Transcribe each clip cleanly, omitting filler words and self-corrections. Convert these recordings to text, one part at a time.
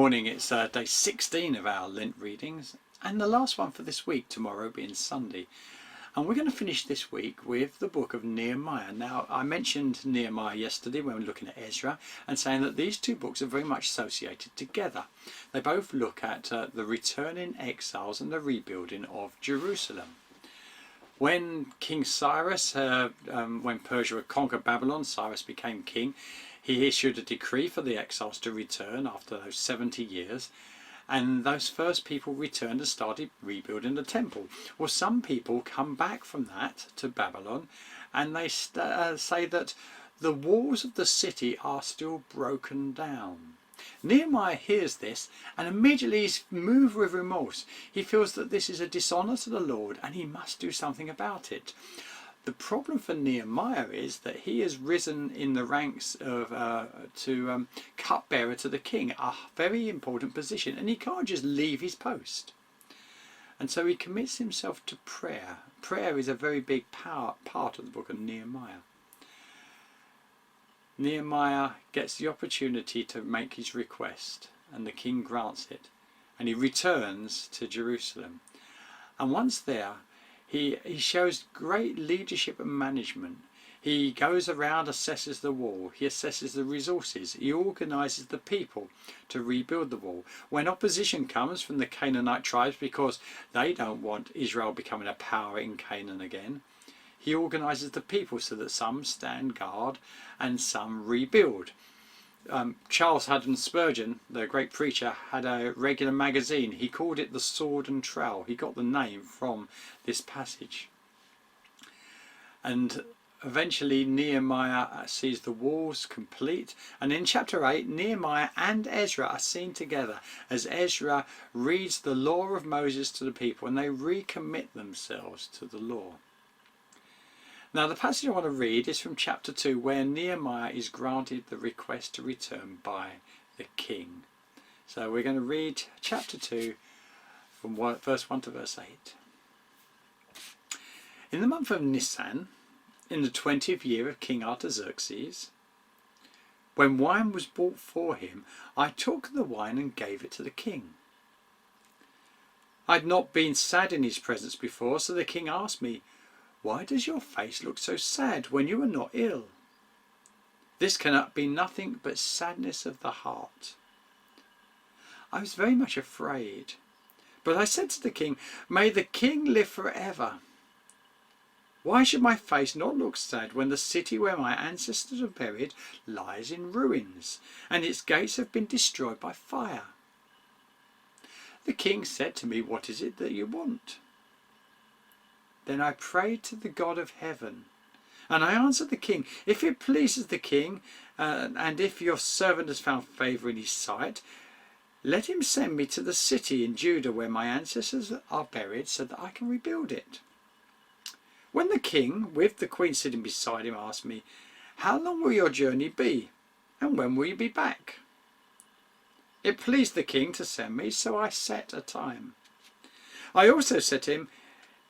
morning. It's day 16 of our Lent readings, and the last one for this week, tomorrow being Sunday. And we're going to finish this week with the book of Nehemiah. Now, I mentioned Nehemiah yesterday when we were looking at Ezra and saying that these two books are very much associated together. They both look at the returning exiles and the rebuilding of Jerusalem. When King Cyrus, when Persia had conquered Babylon, Cyrus became king. He issued a decree for the exiles to return after those 70 years. And those first people returned and started rebuilding the temple. Well, some people come back from that to Babylon and they say that the walls of the city are still broken down. Nehemiah hears this and immediately is moved with remorse. He feels that this is a dishonour to the Lord and he must do something about it. The problem for Nehemiah is that he has risen in the ranks of cupbearer to the king, a very important position, and he can't just leave his post. And so he commits himself to prayer. Prayer is a very big part of the book of Nehemiah. Nehemiah gets the opportunity to make his request, and the king grants it, and he returns to Jerusalem. And once there, he shows great leadership and management. He goes around, assesses the wall, he assesses the resources, he organises the people to rebuild the wall. When opposition comes from the Canaanite tribes because they don't want Israel becoming a power in Canaan again, he organises the people so that some stand guard and some rebuild. Charles Haddon Spurgeon, the great preacher, had a regular magazine. He called it The Sword and Trowel. He got the name from this passage. And eventually Nehemiah sees the walls complete. And in chapter 8, Nehemiah and Ezra are seen together as Ezra reads the law of Moses to the people and they recommit themselves to the law. Now the passage I want to read is from chapter 2 where Nehemiah is granted the request to return by the king. So we're going to read chapter 2 from verse 1 to verse 8. In the month of Nisan, in the 20th year of King Artaxerxes, when wine was brought for him, I took the wine and gave it to the king. I had not been sad in his presence before, so the king asked me, "Why does your face look so sad when you are not ill?" "This cannot be nothing but sadness of the heart." I was very much afraid, but I said to the king, "May the king live forever. Why should my face not look sad when the city where my ancestors are buried lies in ruins, and its gates have been destroyed by fire?" The king said to me, "What is it that you want?" Then I prayed to the God of heaven, and I answered the king, "If it pleases the king, and if your servant has found favour in his sight, let him send me to the city in Judah where my ancestors are buried so that I can rebuild it." When the king, with the queen sitting beside him, asked me, "How long will your journey be, and when will you be back?" It pleased the king to send me, so I set a time. I also said to him,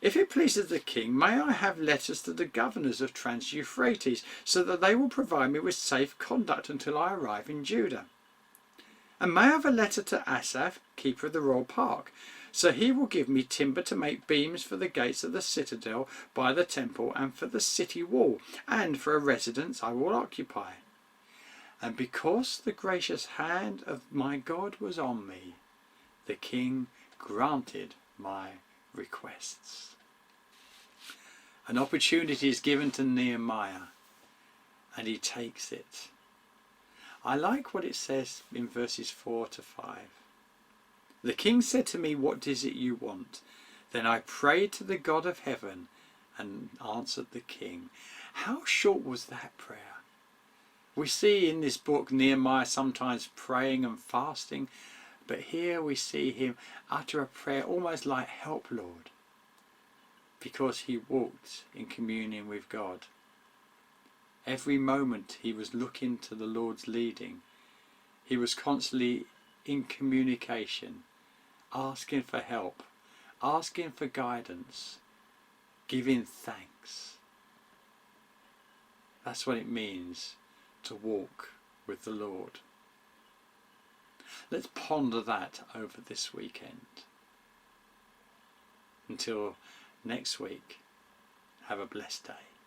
"If it pleases the king, may I have letters to the governors of Trans-Euphrates, so that they will provide me with safe conduct until I arrive in Judah? And may I have a letter to Asaph, keeper of the royal park, so he will give me timber to make beams for the gates of the citadel by the temple and for the city wall, and for a residence I will occupy." And because the gracious hand of my God was on me, the king granted my requests. An opportunity is given to Nehemiah and he takes it. I like what it says in verses 4 to 5. The king said to me, "What is it you want?" Then I prayed to the God of heaven and answered the king. How short was that prayer? We see in this book Nehemiah sometimes praying and fasting, but here we see him utter a prayer almost like, "Help, Lord," because he walked in communion with God. Every moment he was looking to the Lord's leading. He was constantly in communication, asking for help, asking for guidance, giving thanks. That's what it means to walk with the Lord. Let's ponder that over this weekend. Until next week, have a blessed day.